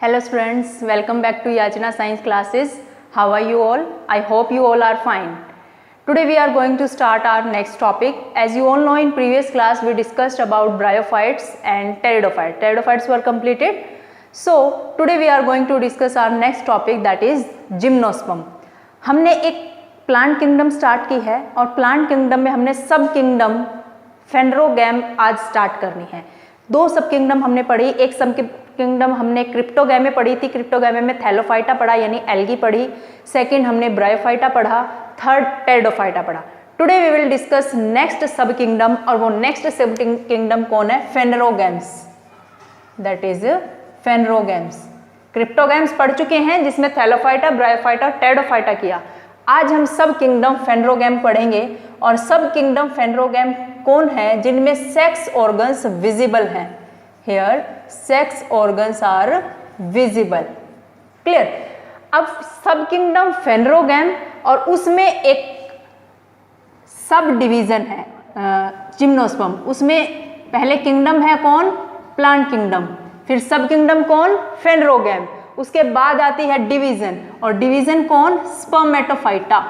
Hello students, welcome back to Yachna Science classes. How are you all? I hope you all are fine. Today we are going to start our next topic. As you all know, in previous class we discussed about bryophytes and pteridophytes. Pteridophytes were completed. So today we are going to discuss our next topic, that is gymnosperm. हमने एक plant kingdom start की है और plant kingdom में हमने सब kingdom फेनरोगैम आज start करनी है. दो सब किंगडम हमने पढ़ी. एक सब किंगडम हमने क्रिप्टोगैमे पढ़ी थी. क्रिप्टोगैमे में थैलोफाइटा पढ़ा यानी एल्गी पढ़ी. सेकंड हमने ब्रायोफाइटा पढ़ा. थर्ड टेरिडोफाइटा पढ़ा. Today we will discuss next sub kingdom, और वो नेक्स्ट सब किंगडम कौन है? Phanerogams. That is phanerogams. Cryptogams पढ़ चुके हैं जिसमें थैलोफाइटा, ब्रायोफाइटा, टेरिडोफाइटा किया. आज हम सब किंगडम फेनरोगैम पढ़ेंगे. और सब किंगडम फेनरोगैम कौन है? जिनमें सेक्स ऑर्गन्स विजिबल हैं. Here sex organs are visible. Clear? अब सब किंगडम फेनरोगैम और उसमें एक सब डिवीजन है जिम्नोस्पर्म. उसमें पहले किंगडम है कौन? Plant kingdom. फिर सब किंगडम कौन? फेनरोगैम. उसके बाद आती है डिवीजन, और डिवीजन कौन? स्पर्मेटोफाइटा.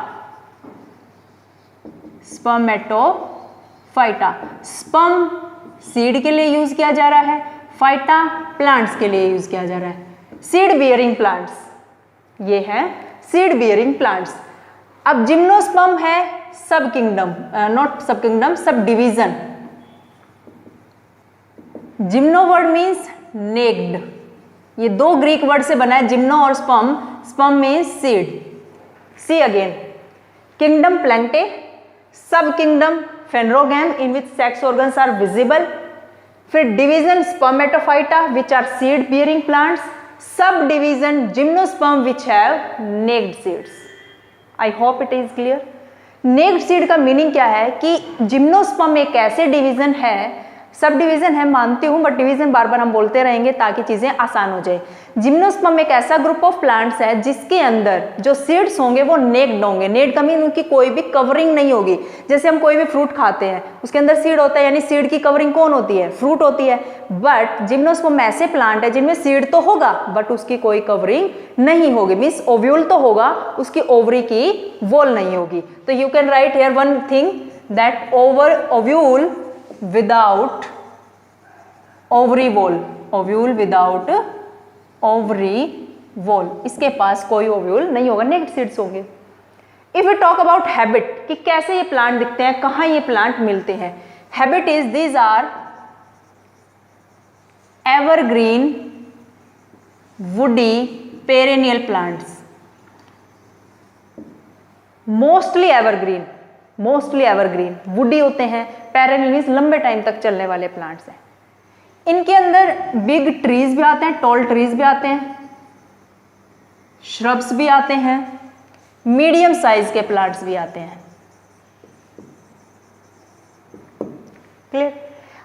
स्पर्मेटोफाइटा. स्पर्म सीड के लिए यूज किया जा रहा है, फाइटा प्लांट्स के लिए यूज किया जा रहा है. सीड बियरिंग प्लांट्स, ये है सीड बियरिंग प्लांट्स. अब जिम्नोस्पर्म है sub kingdom, not sub kingdom, sub division. Gymno word means naked. ये दो ग्रीक वर्ड से बना है, जिम्नो और sperm. Sperm means seed. See again. Kingdom Plantae, sub kingdom phanerogam in which sex organs are visible. फिर division spermatophyta which are seed bearing plants. Sub division gymnosperm which have naked seeds. I hope it is clear. Naked seed का meaning क्या है कि gymnosperm एक ऐसे division है, sub division है मानती हूं, बट डिवीजन बार बार हम बोलते रहेंगे ताकि चीजें आसान हो जाए. जिम्नोस्पर्म एक ऐसा ग्रुप ऑफ प्लांट्स है जिसके अंदर जो सीड्स होंगे वो नेक्ड होंगे. नेक्ड का मीन उनकी कोई भी कवरिंग नहीं होगी. जैसे हम कोई भी फ्रूट खाते हैं उसके अंदर सीड होता है, यानी सीड की कवरिंग कौन होती है? फ्रूट होती है. बट जिम्नोस्पर्म ऐसे प्लांट है जिनमें सीड तो होगा बट उसकी कोई कवरिंग नहीं होगी. मीन्स ओव्यूल तो होगा, उसकी ओवरी की वॉल नहीं होगी. तो you can write here one thing, that ovule without ovary wall. ovule without ovary wall. इसके पास कोई ओव्यूल नहीं होगा, नेक्ड सीड्स होंगे. If you talk about habit, कि कैसे ये प्लांट दिखते हैं, कहाँ ये प्लांट मिलते हैं. Habit is these are evergreen woody perennial plants. Mostly evergreen, mostly evergreen. Woody होते हैं, पेरेनियल मीन्स लंबे टाइम तक चलने वाले प्लांट्स हैं. इनके अंदर बिग ट्रीज भी आते हैं, टॉल ट्रीज भी आते हैं, श्रब्स भी आते हैं, मीडियम साइज के प्लांट्स भी आते हैं. क्लियर?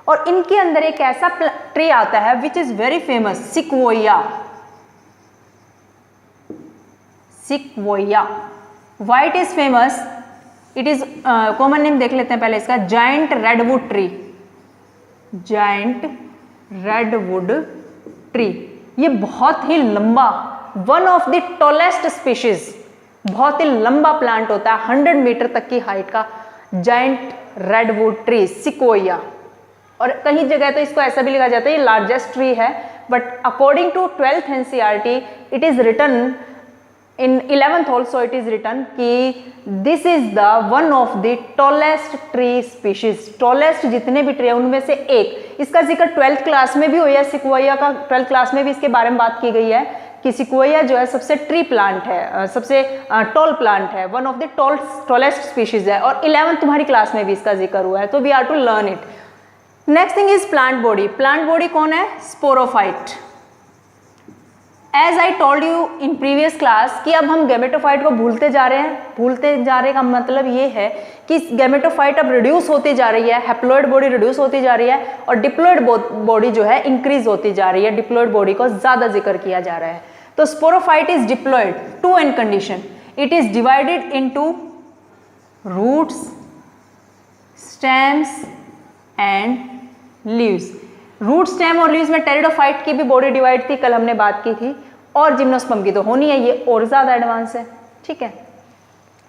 और इनके अंदर एक ऐसा ट्री आता है which is very famous, sequoia. Sequoia. Why it is famous? It is common name देख लेते हैं पहले इसका. Giant redwood tree. Giant redwood tree. ये बहुत ही लंबा, one of the tallest species, बहुत ही लंबा प्लांट होता है, 100 मीटर तक की हाइट का. Giant redwood tree, sequoia. और कहीं जगह तो इसको ऐसा भी लिखा जाता है ये लार्जेस्ट ट्री है, but according to 12th NCERT it is written in 11th also it is written कि this is the one of the tallest tree species. tallest जितने भी ट्री है उनमें से एक. इसका जिक्र 12th क्लास में भी हुआ है. सिक्वोया का 12th क्लास में भी इसके बारे में बात की गई है कि सिक्वोया जो है सबसे ट्री प्लांट है, सबसे टॉल प्लांट है, one of the tallest species है. और 11th तुम्हारी क्लास में भी इसका जिक्र हुआ है, तो we are to learn it. Next thing is plant body. Plant body कौन है? Sporophyte. As I told you in previous class कि अब हम गैमेटोफाइट को भूलते जा रहे हैं. भूलते जा रहे का मतलब ये है कि गैमेटोफाइट अब रिड्यूस होती जा रही है, हैप्लॉइड बॉडी रिड्यूस होती जा रही है, और डिप्लॉइड बॉडी जो है इंक्रीज होती जा रही है. डिप्लॉइड बॉडी को ज्यादा जिक्र किया जा रहा है. तो sporophyte is diploid two n condition. It is divided into roots, stems and leaves. Root stem और लीव्स में टेरिडोफाइट की भी बॉडी डिवाइड थी, कल हमने बात की थी, और जिम्नोस्पर्म की तो होनी है, ये और ज़्यादा एडवांस है, ठीक है।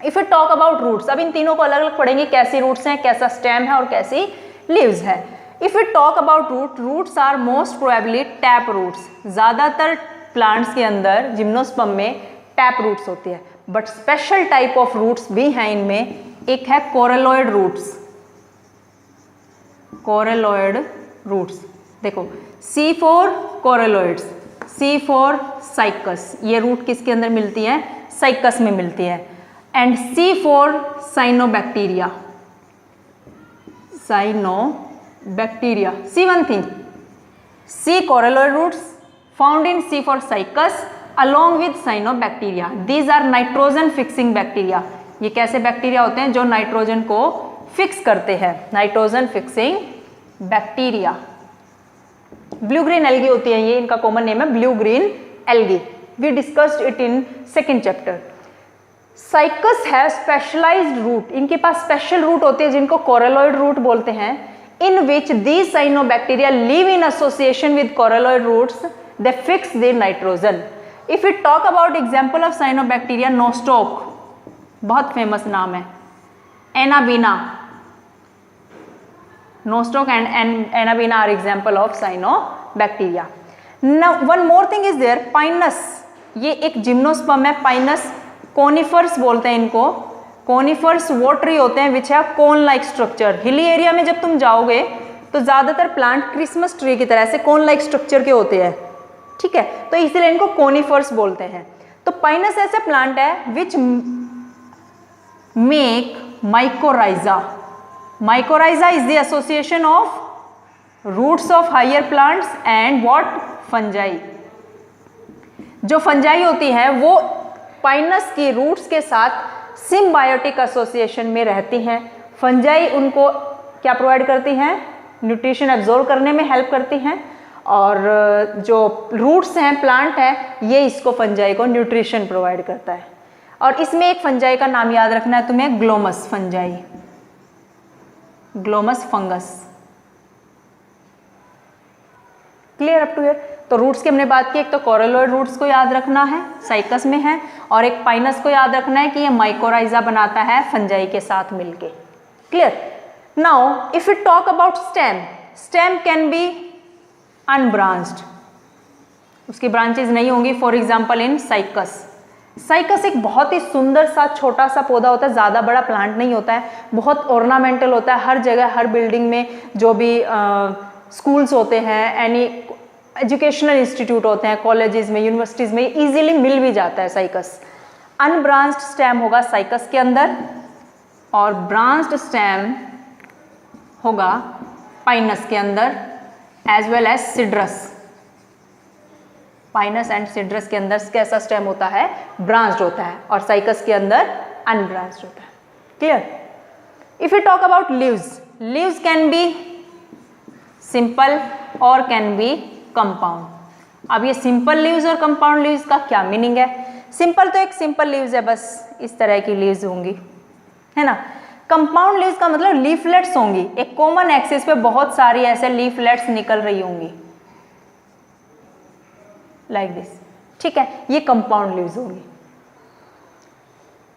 If you talk about roots, अब इन तीनों को अलग अलग पढ़ेंगे, कैसी रूट्स हैं, कैसा स्टेम है और कैसी लीव्स है। If you talk about roots are most probably tap roots, ज़्यादातर प्लांट्स के अंदर जिम्नोस्पर्म में टैप रूट्स होती है, but special type of roots भी हैं इनमें, एक है कोरेलॉइड रूट्स, कोरेलॉइड रूट्स, देखो C for coralloids, C for Cycas, ये रूट किसके अंदर मिलती है, साइकस में मिलती है, and C for cyanobacteria, cyanobacteria, C one thing, C coralloid roots found in C for cycas along with cyanobacteria, these are nitrogen fixing bacteria, ये कैसे बैक्टीरिया होते हैं जो नाइट्रोजन को फिक्स करते हैं, nitrogen fixing bacteria. Blue green algae होती है ये, इनका कॉमन नेम है blue green algae, we discussed it in second chapter. Cycas है स्पेशलाइज्ड रूट, इनके पास स्पेशल रूट होते हैं जिनको कोरेलॉइड रूट बोलते हैं, in which these cyanobacteria live in association with coralloid roots, they fix the nitrogen. If you talk about example of cyanobacteria, Nostoc बहुत famous नाम है, Anabaena, Nostoc and Anabaena are example of cyanobacteria. Now one more thing is there, Pinus, ये एक gymnosperm है, Pinus conifers बोलते हैं इनको, conifers वो ट्री होते हैं विच है cone like structure. Hilly area में जब तुम जाओगे तो ज्यादातर प्लांट क्रिसमस ट्री की तरह से कोन लाइक स्ट्रक्चर के होते हैं, ठीक है, तो इसीलिए इनको कोनिफर्स बोलते हैं। तो पाइनस ऐसा प्लांट है which make mycorrhiza, mycorrhiza is the association of roots of higher plants and what, fungi. जो फंजाई होती है वो पाइनस की रूट्स के साथ सिम्बायोटिक एसोसिएशन में रहती हैं। फंजाई उनको क्या प्रोवाइड करती हैं, न्यूट्रिशन एब्जॉर्ब करने में हेल्प करती हैं, और जो रूट्स हैं, प्लांट है, ये इसको फंजाई को न्यूट्रिशन प्रोवाइड करता है। और इसमें एक फंजाई का नाम याद रखना है तुम्हें, glomus fungi, glomus fungus. Clear up to here? तो रूट्स की हमने बात की, एक तो कोरेलॉइड रूट्स को याद रखना है, साइकस में है, और एक पाइनस को याद रखना है कि ये माइकोराइजा बनाता है फंजाई के साथ मिलके। Clear? Now if you talk about stem, stem can be unbranched, उसकी ब्रांचेज नहीं होंगी। For example in cycas, cycas एक बहुत ही सुंदर सा छोटा सा पौधा होता है, ज़्यादा बड़ा प्लांट नहीं होता है, बहुत ऑर्नामेंटल होता है, हर जगह हर बिल्डिंग में जो भी स्कूल्स होते हैं, एनी एजुकेशनल इंस्टीट्यूट होते हैं, कॉलेजेस में, यूनिवर्सिटीज़ में इजीली मिल भी जाता है साइकस। अनब्रांच्ड स्टेम होगा साइकस के अंदर, और ब्रांच्ड स्टेम होगा पाइनस के अंदर, as well as cedrus. Pinus and cedrus के अंदर कैसा स्टेम होता है, ब्रांच्ड होता है, और साइकस के अंदर अनब्रांच्ड होता है। Clear? If you talk about leaves, leaves can be simple और कैन बी कंपाउंड। अब ये सिंपल लीव्स और कंपाउंड लीव्स का क्या मीनिंग है? सिंपल तो एक सिंपल लीव्स है, बस इस तरह की लीव्स होंगी, है ना। कंपाउंड लीव्स का मतलब लीफलेट्स होंगी, एक कॉमन एक्सिस पे बहुत सारी ऐसे लीफलेट्स निकल रही होंगी, लाइक दिस, ठीक है, ये कंपाउंड लीव्स होंगी।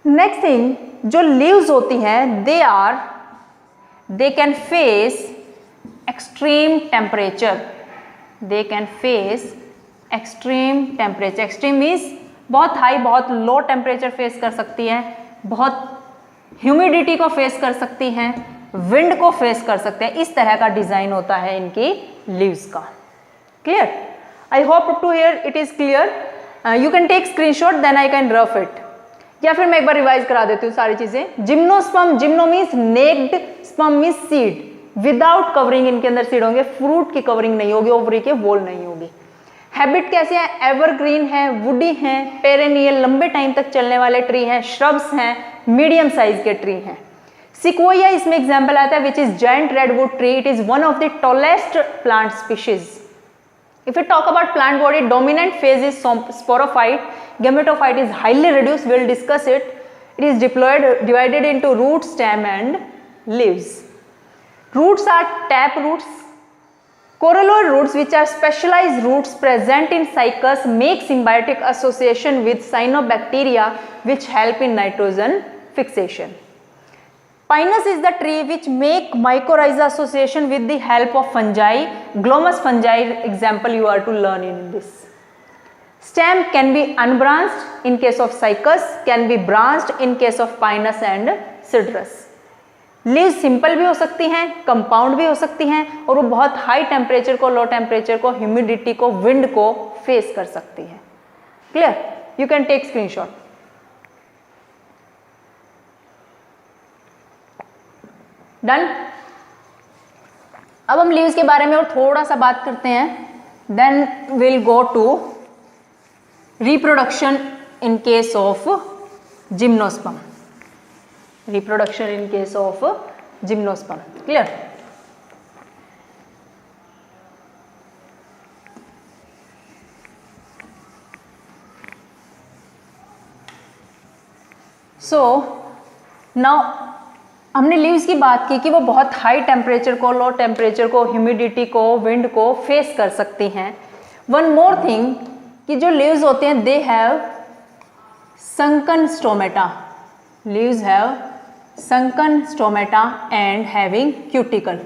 नेक्स्ट थिंग, जो लीव्स होती हैं they can face extreme temperature, they can face extreme temperature. Extreme means बहुत हाई, बहुत लो टेम्परेचर फेस कर सकती हैं, बहुत ह्यूमिडिटी को फेस कर सकती हैं, विंड को फेस कर सकते हैं, इस तरह का डिजाइन होता है इनकी लीव्स का। Clear? I hope to here it is clear. You can take screenshot, then I can rough it, या फिर मैं एक बार रिवाइज करा देती हूँ सारी चीजें। Gymnosperm, gymno means naked, sperm means seed, without covering इनके अंदर सीड होंगे, फ्रूट की कवरिंग नहीं होगी, ओवरी के वॉल नहीं होगी। हैबिट कैसे है? एवरग्रीन है, वुडी हैं, पेरेनियल लंबे टाइम तक चलने वाले ट्री हैं, श्रब्स हैं, मीडियम साइज के ट्री हैं। सिक्वोया इसमें एग्जाम्पल आता है which is giant redwood tree, it is one of the tallest plant species. If you talk about plant body, dominant phase is sporophyte, gametophyte is highly reduced, we'll discuss it. It is divided into root, stem and leaves. Roots are tap roots, Coralloid roots, which are specialized roots present in cycas, make symbiotic association with cyanobacteria which help in nitrogen fixation. Pinus is the tree which make mycorrhiza association with the help of fungi. Glomus fungi example you are to learn in this. Stem can be unbranched in case of cycas, can be branched in case of pinus and cedrus. Leave simple भी हो सकती हैं, compound भी हो सकती हैं, और वो बहुत हाई टेम्परेचर को, लो टेम्परेचर को, ह्यूमिडिटी को, विंड को फेस कर सकती है. Clear? You can take screenshot. Done. अब हम लीव्स के बारे में और थोड़ा सा बात करते हैं. Then will go to reproduction in case of gymnosperm. Reproduction in case of gymnosperm. Clear? So now हमने लीव्स की बात की कि वो बहुत हाई टेम्परेचर को, लो टेम्परेचर को, ह्यूमिडिटी को, विंड को फेस कर सकती हैं. वन मोर थिंग कि जो लीव्स होते हैं they have sunken stomata. Leaves have sunken stomata and having cuticle.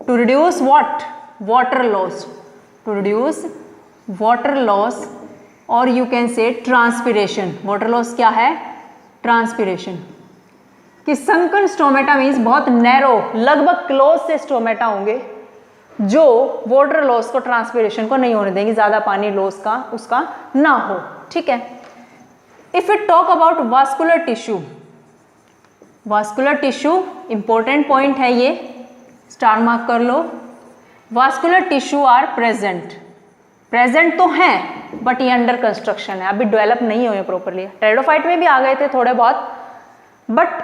To reduce what? Water loss. To reduce water loss, or you can say transpiration. Water loss क्या है? Transpiration. कि sunken stomata means बहुत narrow, लगभग close से stomata होंगे जो water loss को, transpiration को नहीं होने देंगे, ज़्यादा पानी लॉस का उसका ना हो. ठीक है. If it talk about vascular tissue, vascular tissue important point है ये, स्टार मार्क कर लो. Vascular tissue are present. Present तो हैं बट ये अंडर कंस्ट्रक्शन है, अभी डेवलप नहीं हुए प्रॉपरली. टेरिडोफाइट में भी आ गए थे थोड़े बहुत, बट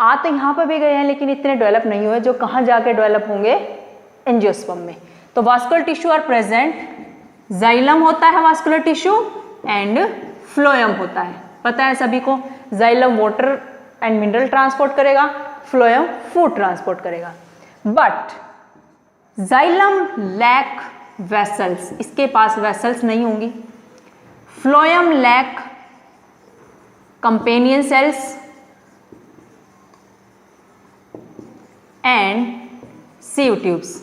आ तो यहाँ पर भी गए हैं लेकिन इतने डेवलप नहीं हुए जो कहाँ जाके डेवलप होंगे, एंजियोस्पर्म में. तो vascular tissue are present. Xylem होता है वास्कुलर टिश्यू एंड फ्लोएम होता है. पता है सभी को, xylem water and mineral transport करेगा, फ्लोएम फूड ट्रांसपोर्ट करेगा. बट जाइलम लैक वेसल्स, इसके पास वेसल्स नहीं होंगी. Phloem lack companion cells and sieve tubes.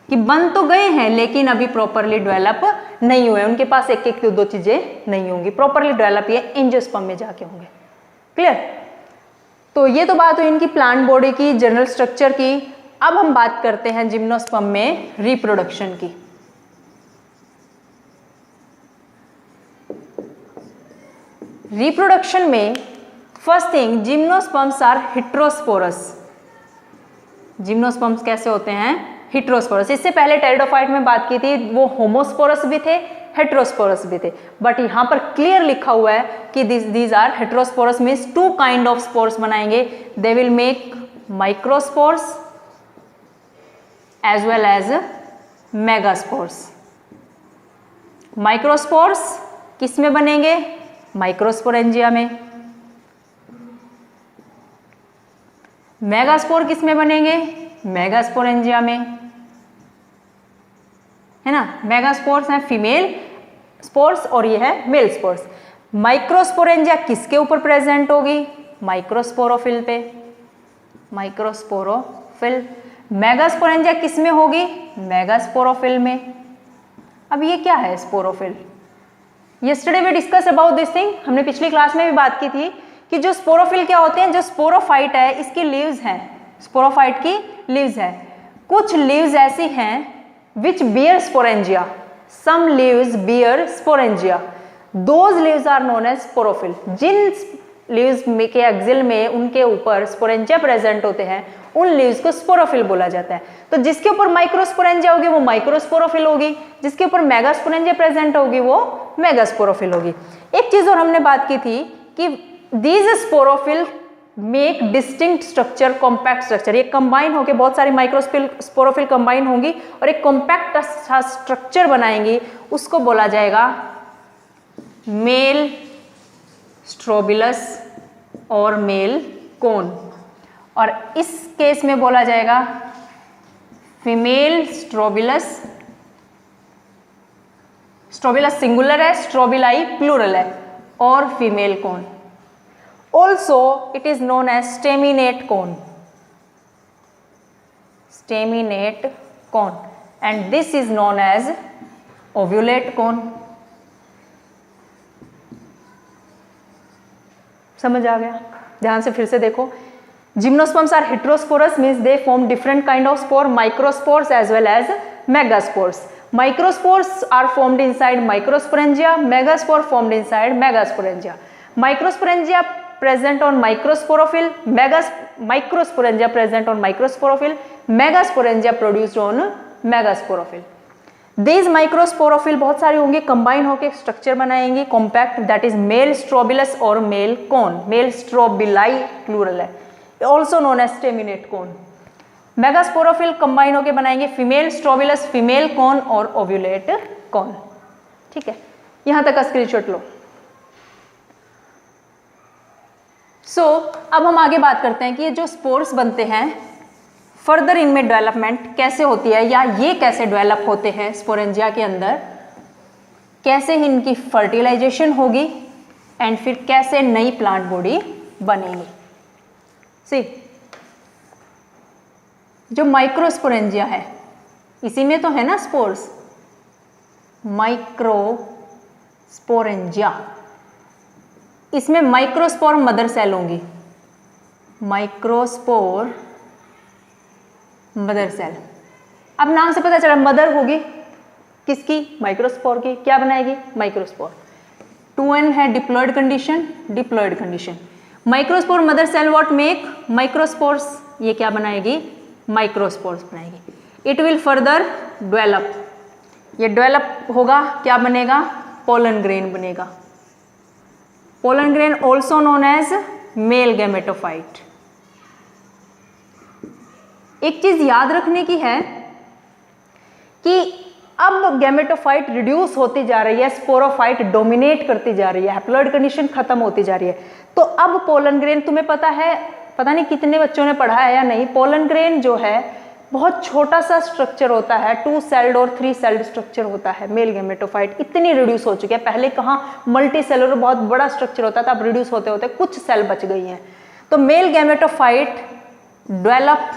कि बन तो गए हैं लेकिन अभी प्रॉपरली डेवलप नहीं हुए, उनके पास एक एक दो चीजें नहीं होंगी. प्रॉपरली डेवलप ये एंजियोस्पर्म में जाके होंगे. क्लियर? तो ये तो बात हुई इनकी प्लांट बॉडी की, जनरल स्ट्रक्चर की. अब हम बात करते हैं जिम्नोस्पर्म में रिप्रोडक्शन की. रिप्रोडक्शन में first thing, gymnosperms are heterosporous. Gymnosperms कैसे होते हैं? हेटेरोस्पोरस. इससे पहले टेरिडोफाइट में बात की थी, वो होमोस्पोरस भी थे, हेटेरोस्पोरस भी थे. बट यहाँ पर क्लियर लिखा हुआ है कि these are heterosporous means two kind of spores बनाएंगे. They will make microspores as well as megaspores. Microspores किस में बनेंगे? माइक्रोस्पोरेंजिया में. मेगास्पोर किस में बनेंगे? मेगास्पोरेंजिया में, है ना. मेगास्पोर्स हैं फीमेल स्पोर्स और ये है मेल स्पोर्स. माइक्रोस्पोरेंजिया किसके ऊपर प्रेजेंट होगी? माइक्रोस्पोरोफिल पे. माइक्रोस्पोरोफिल. मेगास्पोरेंजिया किस में होगी? मेगास्पोरोफिल में. अब ये क्या है sporophyll? Yesterday we discuss about this thing. हमने पिछली क्लास में भी बात की थी कि जो स्पोरोफिल क्या होते हैं, जो स्पोरोफाइट है इसकी लीव्स हैं, स्पोरोफाइट की लीव्स है. कुछ लीव्स ऐसी हैं which bear sporangia, some leaves bear sporangia. Those leaves are known as sporophyll. जिन लीव्स के एक्सिल में उनके ऊपर स्पोरेंजिया प्रेजेंट होते हैं उन लीव्स को स्पोरोफिल बोला जाता है. तो जिसके ऊपर माइक्रोस्पोरेंजिया होगी वो माइक्रोस्पोरोफिल होगी, जिसके ऊपर मेगास्पोरेंजिया प्रेजेंट होगी वो मेगास्पोरोफिल होगी. एक चीज और हमने बात की थी कि these sporophyll make distinct structure, compact structure. ये कंबाइन होकर बहुत सारी माइक्रोस्पोरोफिल कंबाइन होंगी और एक कॉम्पैक्ट स्ट्रक्चर बनाएंगी, उसको बोला जाएगा मेल स्ट्रोबिलस और मेल कोन. और इस केस में बोला जाएगा फीमेल स्ट्रोबिलस, स्ट्रोबिलस सिंगुलर है, स्ट्रोबिलाई प्लूरल है, और female cone. Also it is known as staminate cone, staminate cone, and this is known as ovulate cone. समझ आ गया? ध्यान से फिर से देखो। Gymnosperms are heterosporous, means they form different kind of spore, microspores as well as megaspores. Microspores are formed inside microsporangia, megaspore formed inside megasporangia. Microsporangia present on microsporophyll, microsporangia present on microsporophyll, megasporangia produced on megasporophyll. These microsporophyll बहुत सारी होंगी, combine होकर structure बनाएंगी compact, that is male strobilus और male cone. Male strobili plural है, also known as staminate cone. Megasporophyll combine होकर बनाएंगे female strobilus, female cone और ओव्यूलेट कोन. ठीक है, यहां तक का स्क्रीनशॉट लो. अब हम आगे बात करते हैं कि ये जो स्पोर्स बनते हैं फर्दर इनमें डेवलपमेंट कैसे होती है, या ये कैसे डेवलप होते हैं स्पोरेंजिया के अंदर, कैसे ही इनकी फर्टिलाइजेशन होगी एंड फिर कैसे नई प्लांट बॉडी बनेगी. सी, जो माइक्रोस्पोरेंजिया है इसी में तो है ना स्पोर्स, माइक्रोस्पोरेंजिया, इसमें माइक्रोस्पोर मदर सेल होंगी, माइक्रोस्पोर मदर सेल. अब नाम से पता चला मदर होगी किसकी, माइक्रोस्पोर की. क्या बनाएगी, माइक्रोस्पोर. 2n है diploid condition, diploid condition. Microspore mother cell what make microspores, ये क्या बनाएगी, माइक्रोस्पोर्स बनाएगी. इट विल फर्दर डेवलप, ये डेवलप होगा, क्या बनेगा, पोलन ग्रेन बनेगा. Pollen grain also known as male gametophyte. एक चीज याद रखने की है कि अब गैमेटोफाइट रिड्यूस होती जा रही है, स्पोरोफाइट डोमिनेट करती जा रही है, हैप्लॉइड कंडीशन खत्म होती जा रही है. तो अब पोलन ग्रेन, तुम्हें पता है, पता नहीं कितने बच्चों ने पढ़ा है या नहीं, पोलन ग्रेन जो है बहुत छोटा सा स्ट्रक्चर होता है, 2 सेल्ड और 3 सेल्ड स्ट्रक्चर होता है. मेल गैमेटोफाइट इतनी रिड्यूस हो चुकी है, पहले कहाँ मल्टी सेलुलर बहुत बड़ा स्ट्रक्चर होता था, अब रिड्यूस होते होते कुछ सेल बच गई हैं. तो male gametophyte develop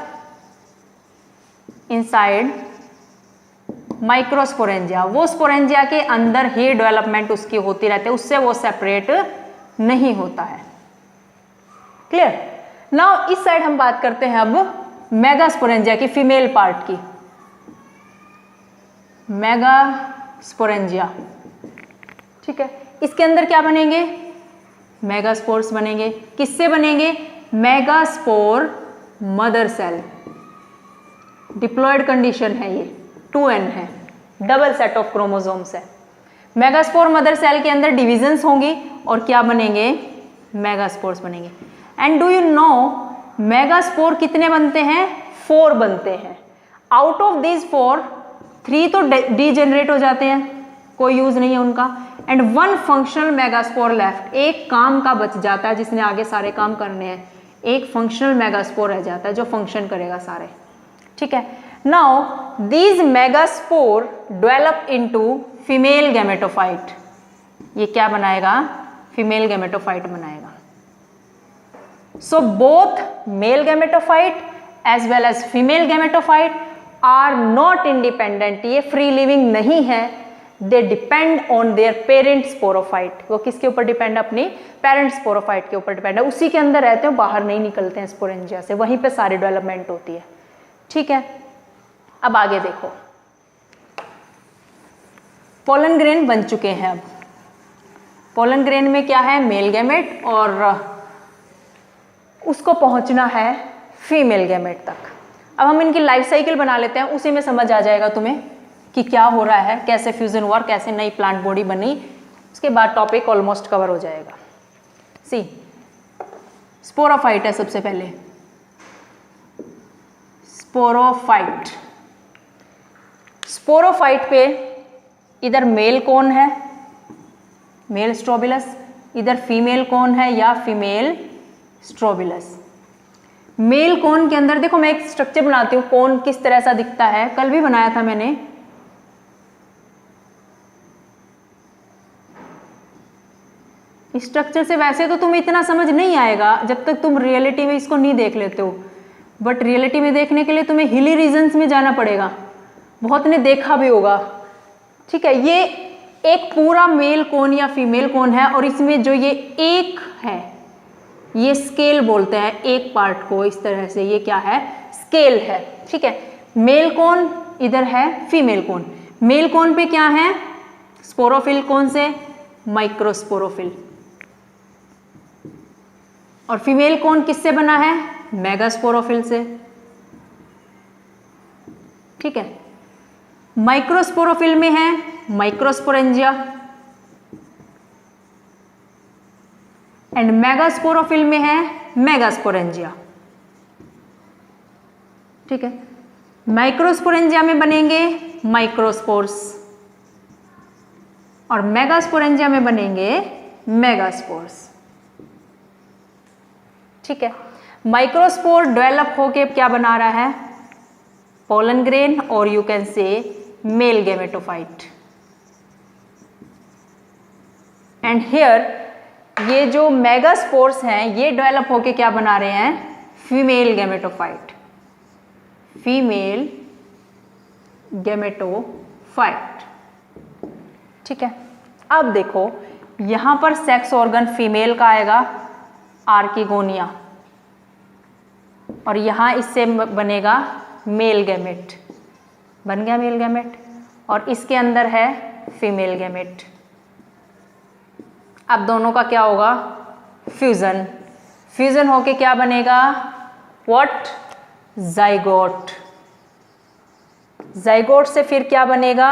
inside microsporangia, वो स्पोरेंजिया के अंदर ही डेवलपमेंट उसकी होती रहती है, उससे वो सेपरेट नहीं होता है. क्लियर? नाउ इस साइड हम बात करते हैं अब मेगास्पोरेंजिया की, फीमेल पार्ट की. मेगास्पोरेंजिया, ठीक है, इसके अंदर क्या बनेंगे, मेगास्पोर्स बनेंगे. किससे बनेंगे, megaspore mother cell. Diploid condition है ये, 2n है, डबल सेट ऑफ क्रोमोसोम्स है. मेगास्पोर मदर सेल के अंदर डिविजन्स होंगी और क्या बनेंगे, मेगास्पोर्स बनेंगे. And do you know megaspore कितने बनते हैं, 4 बनते हैं. आउट ऑफ दीज 4, 3 तो डीजेनरेट हो जाते हैं, कोई यूज नहीं है उनका. एंड 1 फंक्शनल मेगास्पोर लेफ्ट, एक काम का बच जाता है जिसने आगे सारे काम करने हैं. एक फंक्शनल मेगास्पोर रह जाता है जो फंक्शन करेगा सारे. ठीक है. Now these megaspore develop into female gametophyte. ये क्या बनाएगा, फीमेल गैमेटोफाइट बनाएगा. So both male gametophyte as well as female gametophyte are not independent. ये free living नहीं है. They depend on their parent sporophyte. वो किसके ऊपर डिपेंड, अपनी parent sporophyte के ऊपर डिपेंड है. उसी के अंदर रहते हैं, बाहर नहीं निकलते हैं स्पोरेंजिया से, वहीं पे सारी डेवलपमेंट होती है. ठीक है, अब आगे देखो. पोलन ग्रेन बन चुके हैं. अब पोलन ग्रेन में क्या है, मेल गैमेट, और उसको पहुंचना है फीमेल गैमेट तक. अब हम इनकी लाइफ साइकिल बना लेते हैं, उसी में समझ आ जाएगा तुम्हें कि क्या हो रहा है, कैसे फ्यूजन हुआ, कैसे नई प्लांट बॉडी बनी. उसके बाद टॉपिक ऑलमोस्ट कवर हो जाएगा. सी, स्पोरोफाइट है सबसे पहले. स्पोरोफाइट, स्पोरोफाइट पे इधर मेल कौन है, मेल स्ट्रोबिलस, इधर फीमेल कौन है या फीमेल स्ट्रोबिलस. मेल कोन के अंदर देखो, मैं एक स्ट्रक्चर बनाती हूँ, कोन किस तरह सा दिखता है, कल भी बनाया था मैंने। स्ट्रक्चर से वैसे तो तुम्हें इतना समझ नहीं आएगा जब तक तुम रियलिटी में इसको नहीं देख लेते हो, बट रियलिटी में देखने के लिए तुम्हें हिली रीजन्स में जाना पड़ेगा, बहुत ने देखा भी होगा। ठीक है, ये एक पूरा मेल कोन या फीमेल कोन है, और इसमें जो ये एक है, ये स्केल बोलते हैं एक पार्ट को, इस तरह से ये क्या है, स्केल है। ठीक है, मेल कोन इधर है, फीमेल कोन। मेल कोन पे क्या है, स्पोरोफिल, कौन से, माइक्रोस्पोरोफिल। और फीमेल कोन किससे बना है, मेगास्पोरोफिल से। ठीक है, माइक्रोस्पोरोफिल में है माइक्रोस्पोरेंजिया, एंड मेगास्पोरोफिल में है मेगास्पोरेंजिया। ठीक है, माइक्रोस्पोरेंजिया में बनेंगे माइक्रोस्पोर्स, और मेगास्पोरेंजिया में बनेंगे मेगास्पोर्स। ठीक है, माइक्रोस्पोर डेवलप होके क्या बना रहा है, पोलन ग्रेन, और you can say male gametophyte. And here ये जो मेगास्पोर्स हैं ये डेवलप होके क्या बना रहे हैं, फीमेल गैमेटोफाइट, फीमेल गैमेटोफाइट। ठीक है, अब देखो यहां पर सेक्स ऑर्गन फीमेल का आएगा, आर्किगोनिया, और यहां इससे बनेगा मेल गैमेट, बन गया मेल गैमेट, और इसके अंदर है फीमेल गैमेट। अब दोनों का क्या होगा, फ्यूजन, फ्यूजन होके क्या बनेगा, व्हाट, जाइगोट, जाइगोट से फिर क्या बनेगा,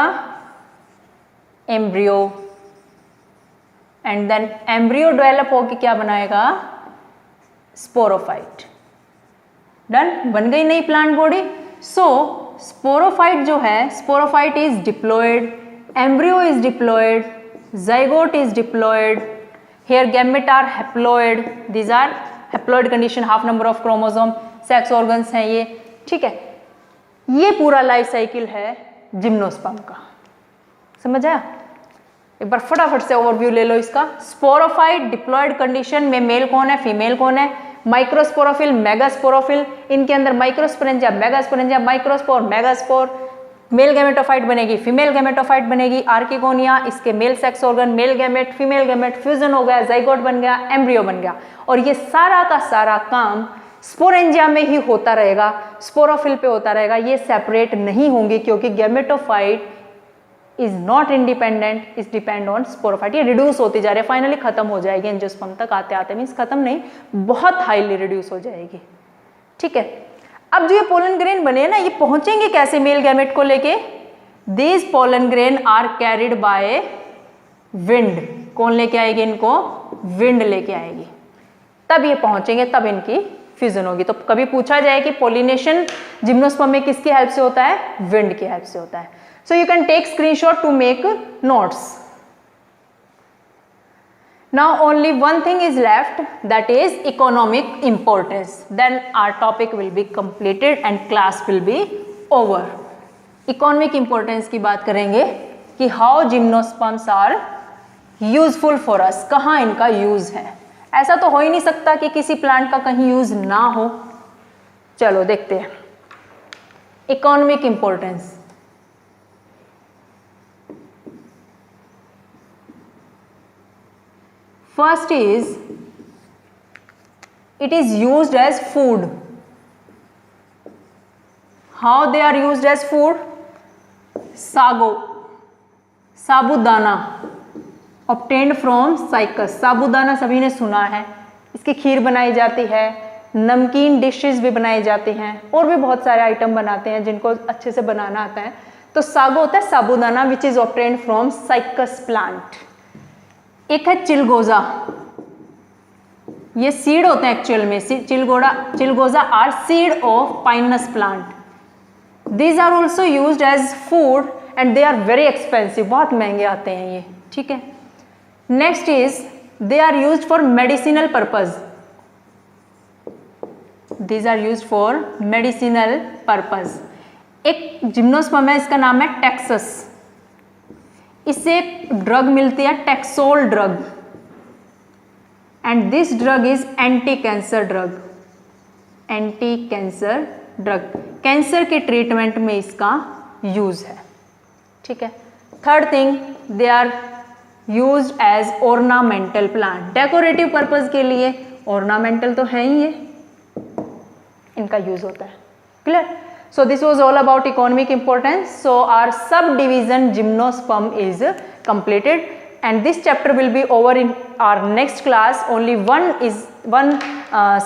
embryo, and then embryo develop होके क्या बनाएगा, स्पोरोफाइट। डन, बन गई नई प्लांट बॉडी। सो स्पोरोफाइट जो है, sporophyte is diploid, embryo is diploid, zygote is diploid, here gamete are haploid, these are haploid condition, half number of chromosome, sex organs हैं ये। ठीक है, ये पूरा लाइफ साइकिल है जिम्नोस्पर्म का, समझ आया। एक बार फटाफट से ओवरव्यू ले लो इसका। स्पोरोफाइट डिप्लॉयड कंडीशन में मेल कौन है, फीमेल कौन है, माइक्रोस्पोरोफिल, मेगास्पोरोफिल, इनके अंदर microsporangia, megasporangia, microspore, megaspore, male gametophyte बनेगी, फीमेल गैमेटोफाइट बनेगी, आर्किगोनिया, इसके male sex organ, male gamete, female gamete, fusion हो गया, जाइगोट बन गया, एम्ब्रियो बन गया। और ये सारा का सारा काम स्पोरेंजिया में ही होता रहेगा, स्पोरोफिल पे होता रहेगा, ये सेपरेट नहीं होंगी, क्योंकि gametophyte is not independent, is depend on sporophyte. ये रिड्यूस होती जा रही है, फाइनली खत्म हो जाएगी एंजियोस्पर्म तक आते आते, मीन्स खत्म नहीं, बहुत हाईली रिड्यूस हो जाएगी। ठीक है, अब जो ये पोलन ग्रेन बने हैं ना, ये पहुंचेंगे कैसे मेल गैमेट को लेके, these pollen grain are carried by wind. कौन लेके आएगी इनको, विंड लेके आएगी, तब ये पहुंचेंगे, तब इनकी फ्यूजन होगी। तो कभी पूछा जाए कि पोलिनेशन जिम्नोस्पर्म में किसकी हेल्प से होता है, विंड की हेल्प से होता है। So you can take screenshot to make notes. Now only one thing is left, that is economic importance. Then our topic will be completed and class will be over. Economic importance की बात करेंगे कि how gymnosperms are useful for us, कहाँ इनका use है। ऐसा तो हो ही नहीं सकता कि किसी प्लांट का कहीं यूज ना हो। चलो देखते हैं economic importance. First is, it is used as food. How they are used as food? Sago, sabudana, obtained from cycas। साबूदाना सभी ने सुना है, इसकी खीर बनाई जाती है, नमकीन डिशेस भी बनाई जाती हैं, और भी बहुत सारे आइटम बनाते हैं जिनको अच्छे से बनाना आता है। तो सागो होता है साबूदाना, which is obtained from cycas plant. एक है चिलगोजा, ये सीड होते हैं एक्चुअल में, chilgoza are seed of pinus plant. These are also used as food and they are very expensive, बहुत महंगे आते हैं ये। ठीक है, next is they are used for medicinal purpose. these are used for medicinal purpose. एक gymnosperm है, इसका नाम है टेक्सस. इससे एक ड्रग मिलती है taxol drug, and this drug is anti cancer drug. Anti cancer drug, cancer के ट्रीटमेंट में इसका यूज है. ठीक है. Third thing, they are used as ornamental plant. Decorative purpose के लिए, ऑर्नामेंटल तो है ही, ये इनका यूज होता है. Clear? So this was all about economic importance. So our sub division gymnosperm is completed, and this chapter will be over in our next class. Only one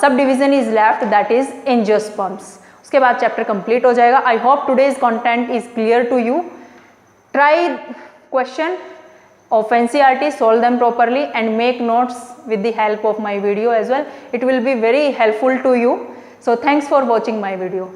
subdivision is left, that is angiosperms. उसके बाद chapter complete हो जाएगा. I hope today's content is clear to you. Try question of NCERT, solve them properly and make notes with the help of my video as well. It will be very helpful to you. So thanks for watching my video.